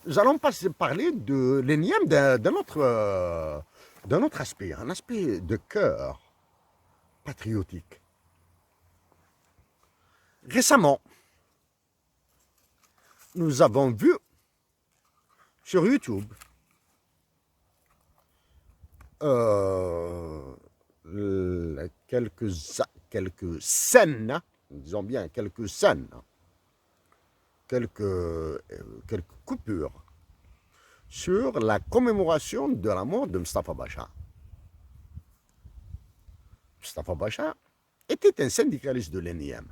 nous allons parler de l'énième d'un autre aspect, un aspect de cœur patriotique. Récemment, nous avons vu sur YouTube quelques scènes, disons bien quelques scènes, quelques coupures sur la commémoration de la mort de Mustafa Bacha. Mustafa Bacha était un syndicaliste de l'ENIM.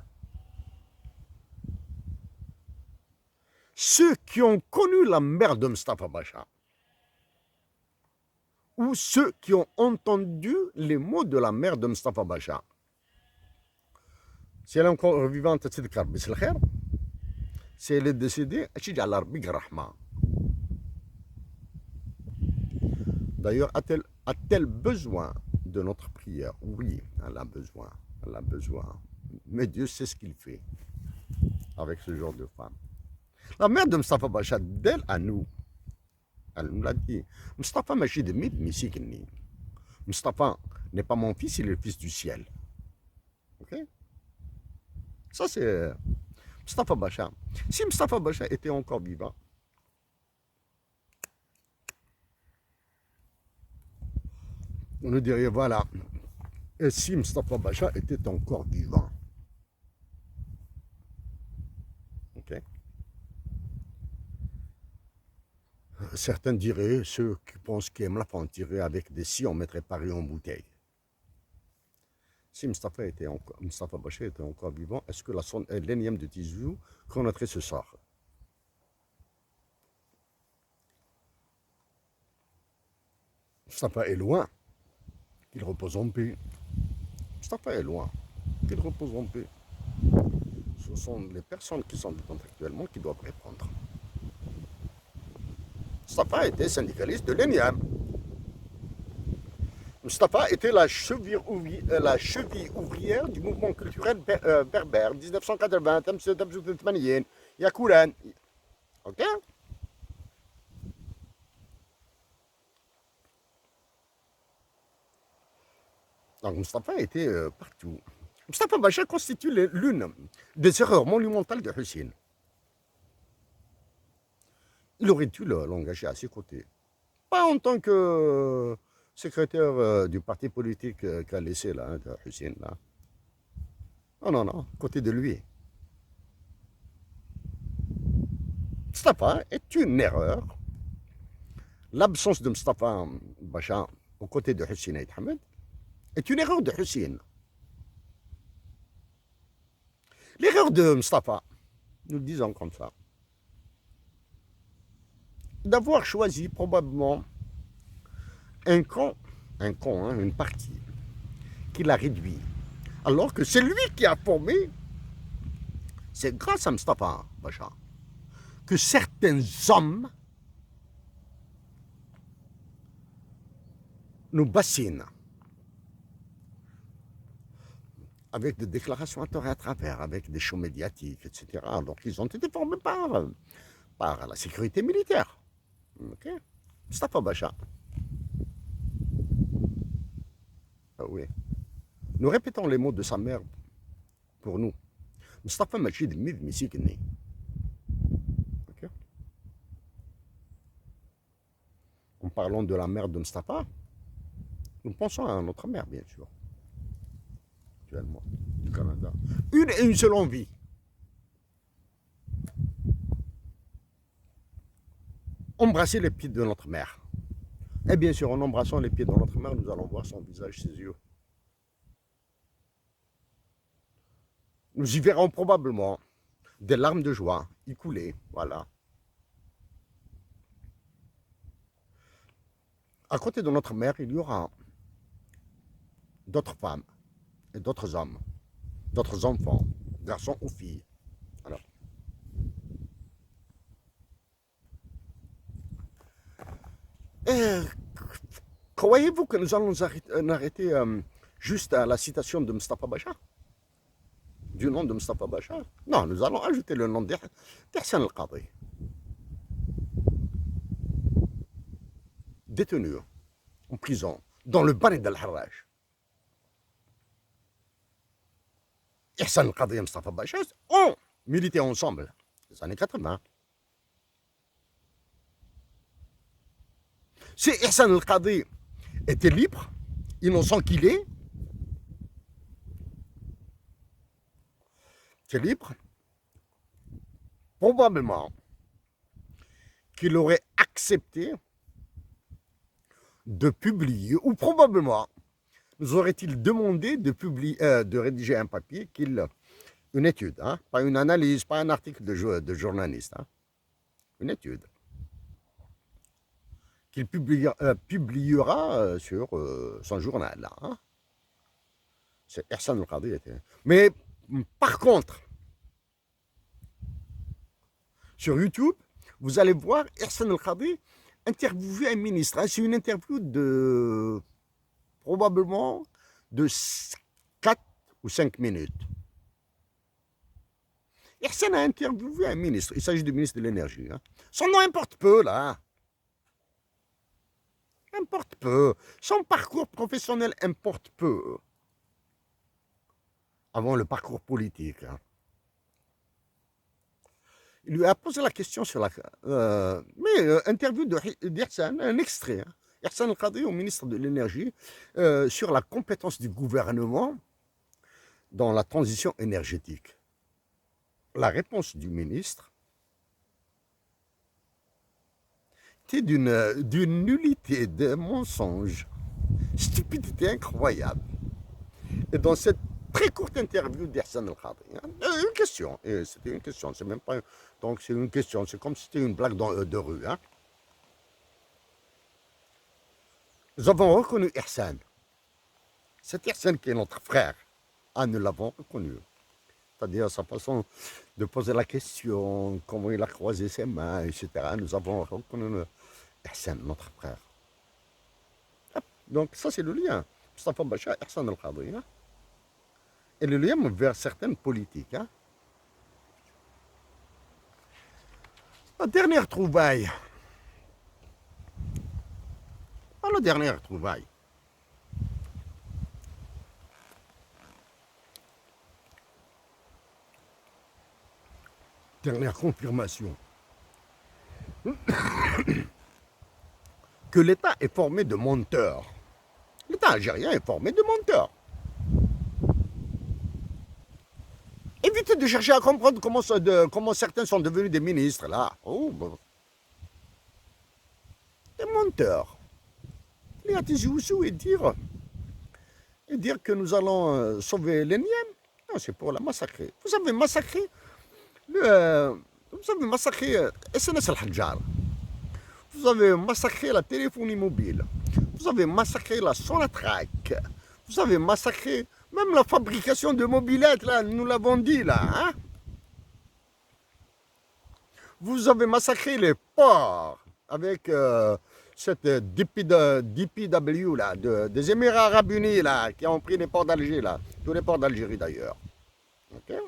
Ceux qui ont connu la mère de Mustafa Bacha, ou ceux qui ont entendu les mots de la mère de Mustafa Bacha, si elle est encore vivante, si elle est décédée, d'ailleurs, a-t-elle besoin de notre prière? Oui, elle a besoin. Elle a besoin. Mais Dieu sait ce qu'il fait avec ce genre de femme. La mère de Mustafa Bacha, d'elle à nous, elle nous l'a dit. Mustafa Machid Misikni. Mustafa n'est pas mon fils, il est le fils du ciel. Ok? Ça, c'est Mustafa Bacha. Si Mustafa Bacha était encore vivant, on nous dirait, voilà, et si Mustafa Bacha était encore vivant? Ok? Certains diraient, ceux qui pensent qu'ils aiment la font tirer avec des scies, on mettrait Paris en bouteille. Si Mustafa Bacha était encore vivant, est-ce que l'énième de Tizou connaîtrait ce sort? Mustafa est loin, qu'il repose en paix. Mustafa est loin, qu'il repose en paix. Ce sont les personnes qui sont vivantes actuellement qui doivent répondre. Mustafa était syndicaliste de l'ENIAM. Mustafa était la cheville ouvrière du mouvement culturel berbère, 1980, Yakoulan. Ok? Donc Mustafa était partout. Mustafa Bacha constitue l'une des erreurs monumentales de Hussein. Il aurait dû l'engager à ses côtés. Pas en tant que secrétaire du parti politique qu'a laissé là, de Hussein. Là. Non, non, non, côté de lui. Mustafa est une erreur. L'absence de Mustafa Bacha aux côtés de Hussein Aït Hamed est une erreur de Hussein. L'erreur de Mustafa, nous le disons comme ça, d'avoir choisi probablement un camp, une partie, qui l'a réduit. Alors que c'est lui qui a formé, c'est grâce à Mustafa Bacha, que certains hommes nous bassinent avec des déclarations à tort et à travers, avec des shows médiatiques, etc. Alors qu'ils ont été formés par la sécurité militaire. Ok? Mustafa Bacha. Ah oui. Nous répétons les mots de sa mère pour nous. Mustafa Machid Mid Misikni. Ok? En parlant de la mère de Mustafa, nous pensons à notre mère, bien sûr. Actuellement, du Canada. Une et une seule envie. Embrasser les pieds de notre mère. Et bien sûr, en embrassant les pieds de notre mère, nous allons voir son visage, ses yeux. Nous y verrons probablement des larmes de joie y couler, voilà. À côté de notre mère, il y aura d'autres femmes et d'autres hommes, d'autres enfants, garçons ou filles. Alors, croyez-vous que nous allons nous arrêter juste à la citation de Mustafa Bacha? Du nom de Mustafa Bacha? Non, nous allons ajouter le nom d'Ihsan al-Qadi. détenu en prison, dans le Bani d'Al-Harraj. Ihsan al-Qadi et Mustafa Bacha ont milité ensemble les années 80. Si Ihsan al-Qadi était libre, innocent qu'il est, c'est libre, probablement qu'il aurait accepté de publier, ou probablement nous aurait-il demandé de rédiger un papier, une étude, hein, pas une analyse, pas un article de journaliste, hein, une étude, qu'il publiera sur son journal. Là, hein. C'est Ihsan al-Qadi. Mais par contre, sur YouTube, vous allez voir Ihsan al-Qadi interviewer un ministre. Hein. C'est une interview de probablement de 4 ou 5 minutes. Ihsan a interviewé un ministre. Il s'agit du ministre de l'énergie. Hein. Son nom importe peu, là. Importe peu. Son parcours professionnel importe peu. Avant le parcours politique. Hein. Il lui a posé la question sur la... interview d'Ihsan, un extrait. Hein. Ihsan al-Qadi au ministre de l'énergie sur la compétence du gouvernement dans la transition énergétique. La réponse du ministre était d'une nullité, de mensonge, stupidité incroyable. Et dans cette très courte interview d'Ihsan al-Qadi, hein, une question, et c'était une question, c'est même pas... Donc c'est une question, c'est comme si c'était une blague de rue. Hein. Nous avons reconnu Ihsan. C'est Ihsan qui est notre frère. Ah, nous l'avons reconnu. C'est-à-dire sa façon de poser la question, comment il a croisé ses mains, etc. Nous avons reconnu Ihsan, notre frère. Donc ça c'est le lien. Mustafa Bacha, Ihsan al-Qadi. Hein. Et le lien vers certaines politiques. Hein. La dernière trouvaille. La dernière trouvaille. Dernière confirmation. Que l'État est formé de menteurs. L'État algérien est formé de menteurs. Évitez de chercher à comprendre comment certains sont devenus des ministres, là. Oh, bon. Des menteurs. Les Atizoussou et dire que nous allons sauver les Nièmes. Non, c'est pour la massacrer. Vous avez massacré SNS al-Hajjar. Vous avez massacré la téléphonie mobile. Vous avez massacré la Sonatrach. Vous avez massacré même la fabrication de mobilettes, là, nous l'avons dit, là. Hein? Vous avez massacré les ports avec cette DPW, là, des Émirats Arabes Unis, là, qui ont pris les ports d'Alger, là. Tous les ports d'Algérie, d'ailleurs. Okay?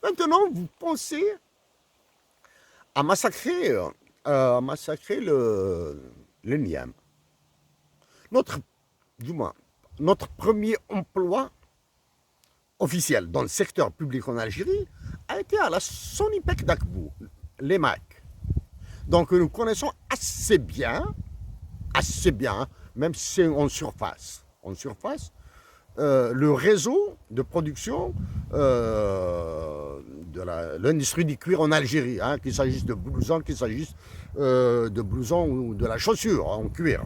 Maintenant, vous pensez à massacrer le Niam. Notre premier emploi officiel dans le secteur public en Algérie a été à la Sonipec d'Akbou, l'EMAC. Donc nous connaissons assez bien, même si c'est en surface, le réseau de production de l'industrie du cuir en Algérie, hein, qu'il s'agisse de blousons, ou de la chaussure en cuir,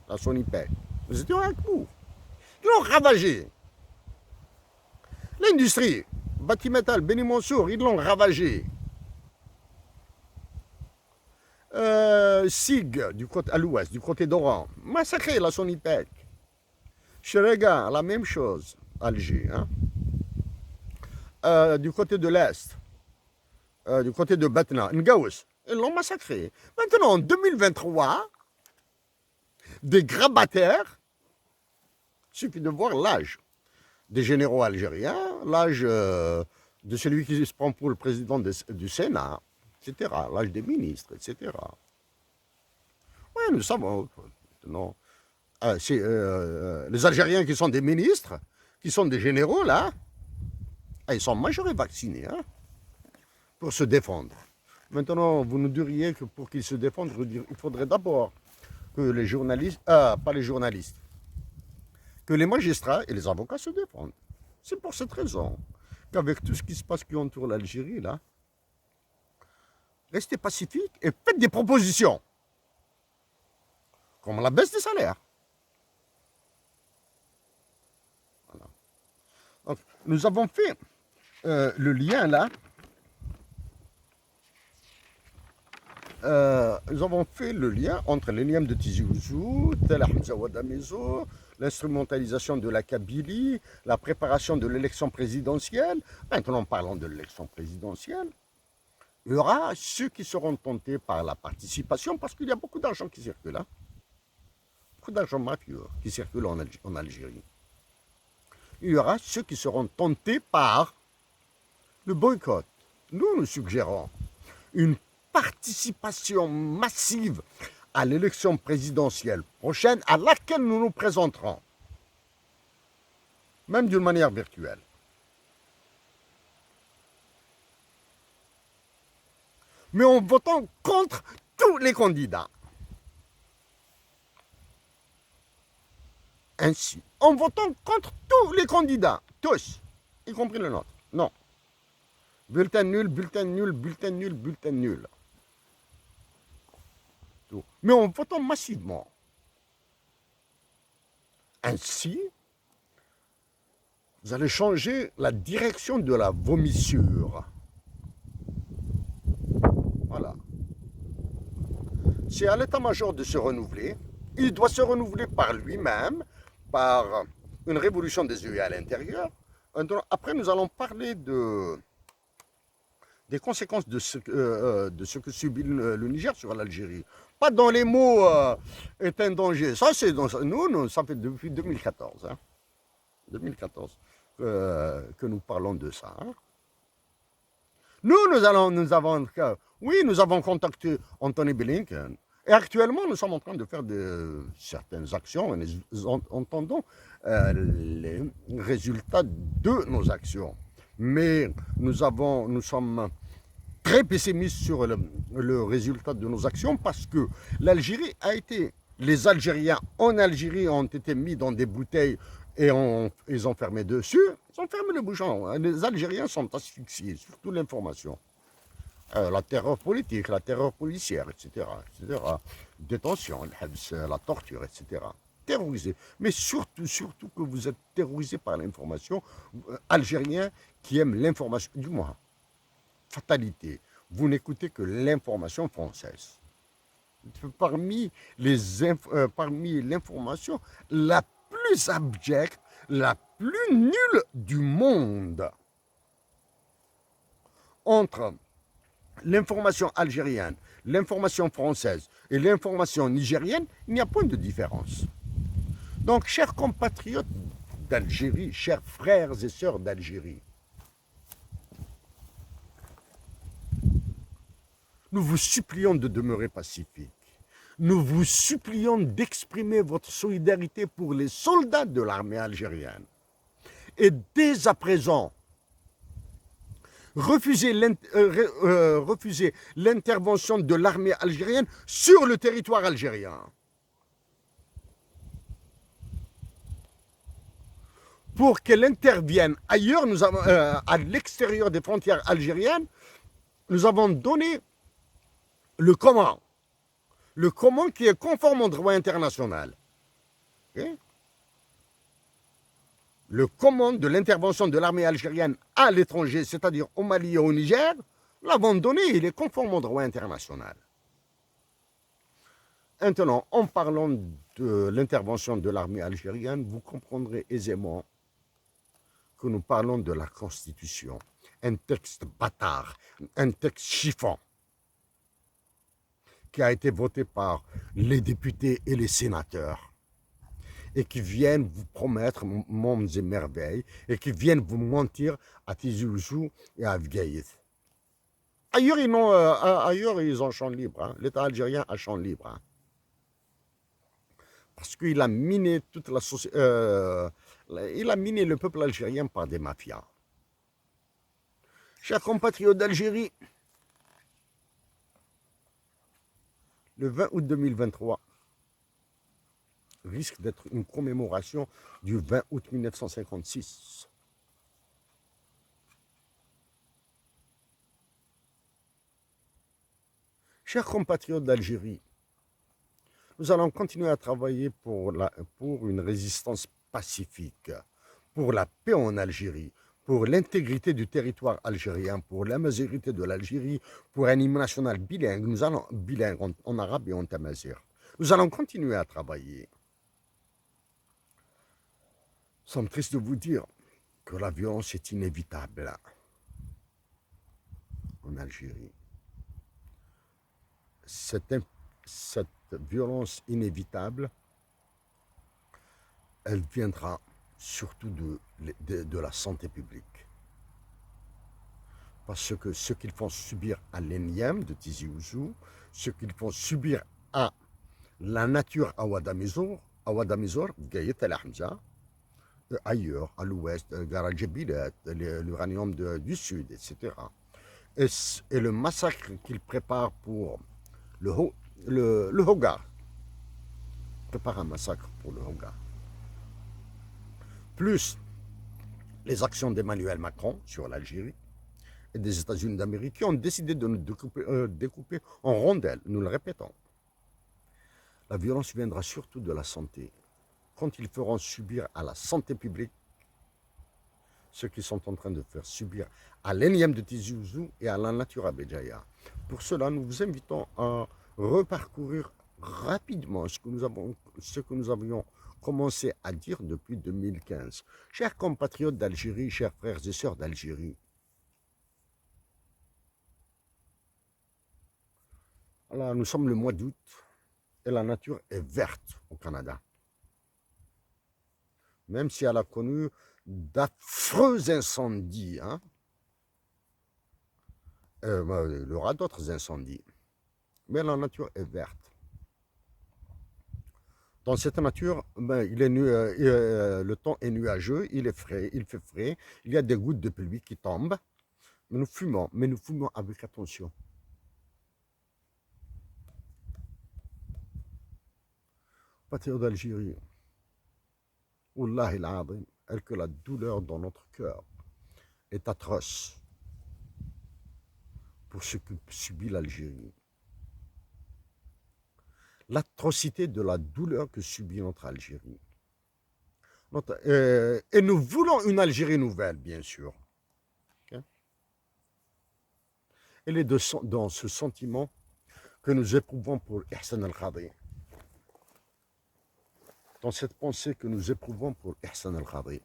la Sonipec. Nous étions avec nous. Ils l'ont ravagé. L'industrie, Batimetal, Beni Mansour, ils l'ont ravagé. SIG, à l'ouest, du côté d'Oran, massacré la Sonipec. Cherega, la même chose, Alger. Hein. Du côté de l'Est, du côté de Batna, Ngaous, ils l'ont massacré. Maintenant, en 2023, des grabataires, il suffit de voir l'âge des généraux algériens, l'âge de celui qui se prend pour le président du Sénat, etc., l'âge des ministres, etc. Oui, nous savons. Non. C'est les Algériens qui sont des ministres, qui sont des généraux, là, ils sont majorés vaccinés, hein, pour se défendre. Maintenant, vous nous diriez que pour qu'ils se défendent, il faudrait d'abord que les journalistes, pas les journalistes, que les magistrats et les avocats se défendent. C'est pour cette raison qu'avec tout ce qui se passe qui entoure l'Algérie, là, restez pacifiques et faites des propositions, comme la baisse des salaires. Voilà. Donc, nous avons fait le lien là. Nous avons fait le lien entre l'Eliam de Tizi Ouzou, Tel Hamza Ouadamezou, l'instrumentalisation de la Kabylie, la préparation de l'élection présidentielle. Maintenant, parlons de l'élection présidentielle. Il y aura ceux qui seront tentés par la participation, parce qu'il y a beaucoup d'argent qui circule, hein. Beaucoup d'argent mafieux qui circule en Algérie. Il y aura ceux qui seront tentés par le boycott. Nous suggérons une participation massive à l'élection présidentielle prochaine à laquelle nous nous présenterons, même d'une manière virtuelle. Mais en votant contre tous les candidats. Ainsi, en votant contre tous les candidats, tous, y compris le nôtre. Non. Bulletin nul, bulletin nul, bulletin nul, bulletin nul. Mais en votant massivement. Ainsi, vous allez changer la direction de la vomissure. Voilà. C'est à l'état-major de se renouveler. Il doit se renouveler par lui-même, par une révolution des yeux à l'intérieur. Après, nous allons parler des conséquences de ce que subit le Niger sur l'Algérie. Pas dans les mots est un danger. Ça, c'est nous, ça fait depuis 2014. Hein, 2014 que nous parlons de ça. Hein. Nous avons contacté Anthony Blinken. Et actuellement, nous sommes en train de faire certaines actions et nous entendons les résultats de nos actions. Mais nous sommes très pessimistes sur le résultat de nos actions parce que l'Algérie a été, les Algériens en Algérie ont été mis dans des bouteilles et ils ont fermé dessus, ils ont fermé le bouchon. Les Algériens sont asphyxiés, surtout l'information. La terreur politique, la terreur policière, etc. Détention, la torture, etc. Terrorisé. Mais surtout que vous êtes terrorisé par l'information. Algériens qui aiment l'information, du moins, fatalité. Vous n'écoutez que l'information française. Parmi l'information la plus abjecte, la plus nulle du monde, entre l'information algérienne, l'information française et l'information nigérienne, il n'y a point de différence. Donc, chers compatriotes d'Algérie, chers frères et sœurs d'Algérie, nous vous supplions de demeurer pacifiques. Nous vous supplions d'exprimer votre solidarité pour les soldats de l'armée algérienne. Et dès à présent, refusez l'intervention de l'armée algérienne sur le territoire algérien. Pour qu'elle intervienne ailleurs, à l'extérieur des frontières algériennes, nous avons donné le comment. Le comment qui est conforme au droit international. Okay? Le comment de l'intervention de l'armée algérienne à l'étranger, c'est-à-dire au Mali et au Niger, l'avons donné, il est conforme au droit international. Maintenant, en parlant de l'intervention de l'armée algérienne, vous comprendrez aisément que nous parlons de la Constitution, un texte bâtard, un texte chiffon, qui a été voté par les députés et les sénateurs, et qui viennent vous promettre mondes et merveilles, et qui viennent vous mentir à Tizi Ouzou et à Afgaïd. Ailleurs, ils ont champ libre. Hein. L'État algérien a champ libre. Hein. parce qu'il a miné toute la société, il a miné le peuple algérien par des mafias. Chers compatriotes d'Algérie, le 20 août 2023 risque d'être une commémoration du 20 août 1956. Chers compatriotes d'Algérie, nous allons continuer à travailler pour une résistance pacifique, pour la paix en Algérie, pour l'intégrité du territoire algérien, pour la majorité de l'Algérie, pour un hymne national bilingue, bilingue en arabe et en tamazir. Nous allons continuer à travailler. Nous sommes tristes de vous dire que la violence est inévitable en Algérie. Cette violence inévitable, elle viendra surtout de la santé publique. Parce que ce qu'ils font subir à l'Enyam de Tizi Ouzou, ce qu'ils font subir à la nature à Ouadamizor, Gayet El Hamza, ailleurs, à l'ouest, Garal Jebilet, l'uranium du sud, etc. Et le massacre qu'ils préparent pour le Hogar, prépare un massacre pour le Hogar. Plus les actions d'Emmanuel Macron sur l'Algérie et des États-Unis d'Amérique qui ont décidé de nous découper en rondelles, nous le répétons. La violence viendra surtout de la santé. Quand ils feront subir à la santé publique ce qu'ils sont en train de faire subir à l'Enyam de Tizi Ouzou et à la nature à Béjaïa. Pour cela, nous vous invitons à reparcourir rapidement ce que nous avions commencé à dire depuis 2015. Chers compatriotes d'Algérie, chers frères et sœurs d'Algérie, alors, nous sommes le mois d'août et la nature est verte au Canada. Même si elle a connu d'affreux incendies, hein. Il y aura d'autres incendies. Mais la nature est verte. Dans cette nature, le temps est nuageux, il est frais, il fait frais, il y a des gouttes de pluie qui tombent. Mais nous fumons avec attention. Patriotes d'Algérie, Wallah il-Azim, que la douleur dans notre cœur est atroce pour ce que subit l'Algérie. L'atrocité de la douleur que subit notre Algérie. Et nous voulons une Algérie nouvelle, bien sûr. Okay? Elle est dans ce sentiment que nous éprouvons pour Ihsan al-Khadi. Dans cette pensée que nous éprouvons pour Ihsan al-Khadi.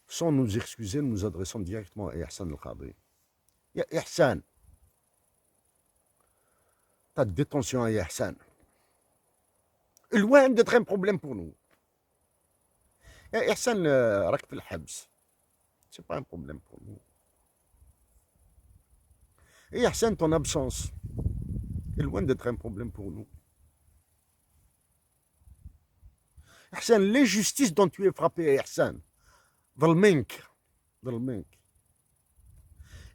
Sans nous excuser, nous nous adressons directement à Ihsan al-Khadi. Ya Ihsan, ta détention à Ihsan, loin d'être un problème pour nous. Ya Ihsan, rak fi al-habs, c'est pas un problème pour nous. Et Ihsan, ton absence est loin d'être un problème pour nous. Ihsan, l'injustice dont tu es frappé, Ihsan, ظلمك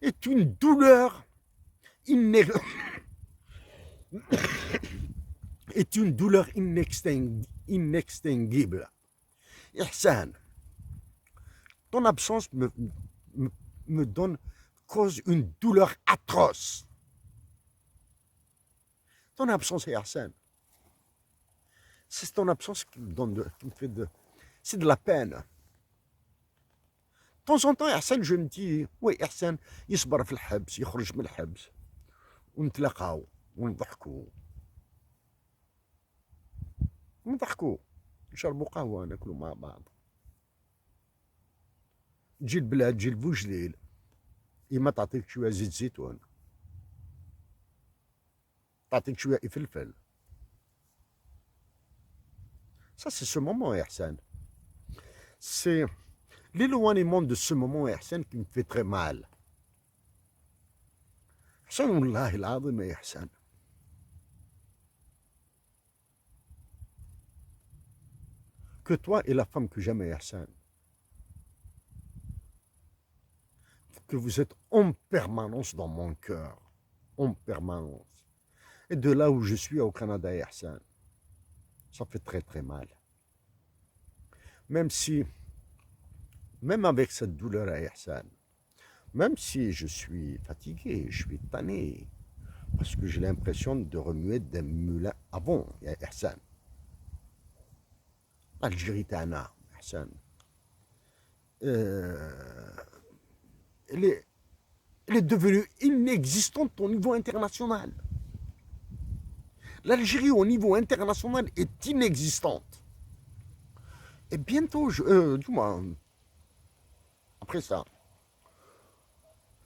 est une douleur inextinguible. Ihsan, ton absence me cause une douleur atroce. Ton absence, Ihsan, c'est ton absence qui me fait c'est de la peine. De temps en temps إحسان je me dis وي إحسان يصبر في الحبس يخرج من الحبس ونتلاقاو ونضحكوا نشربوا قهوة ناكلوا مع بعض تجي البلاد تجي البوجليل إما تعطيك شوية زيت زيتون تعطيك شوية فلفل. Ça c'est ce moment إحسان. C'est l'éloignement de ce moment, Ihsan, qui me fait très mal. Ihsan, Wallah il-Azim, Ihsan. que toi et la femme que j'aime, Hassan, que vous êtes en permanence dans mon cœur, en permanence. Et de là où je suis au Canada, Hassan, ça fait très très mal. Même si, même avec cette douleur, Hassan, même si je suis fatigué, je suis tanné, parce que j'ai l'impression de remuer des moulins à vent, Hassan. L'Algérie, Tana, Hassan. Elle est, elle est devenue inexistante au niveau international. L'Algérie au niveau international est inexistante. Et bientôt, du moins, après ça,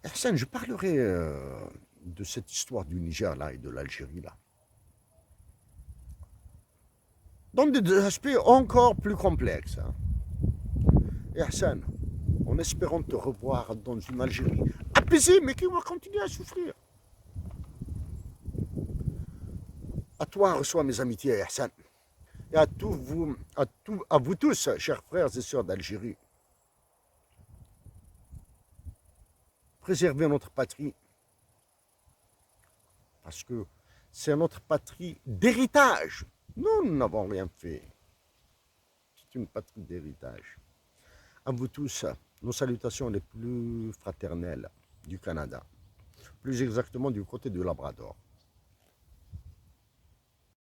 Hassan, je parlerai de cette histoire du Niger là et de l'Algérie là. Dans des aspects encore plus complexes. Hein. Et Hassan, en espérant te revoir dans une Algérie apaisée, mais qui va continuer à souffrir. À toi, reçois mes amitiés, Hassan. Et à vous tous, chers frères et sœurs d'Algérie. Préservez notre patrie. Parce que c'est notre patrie d'héritage. Nous n'avons rien fait. C'est une patrie d'héritage. À vous tous, nos salutations les plus fraternelles du Canada. Plus exactement du côté du Labrador.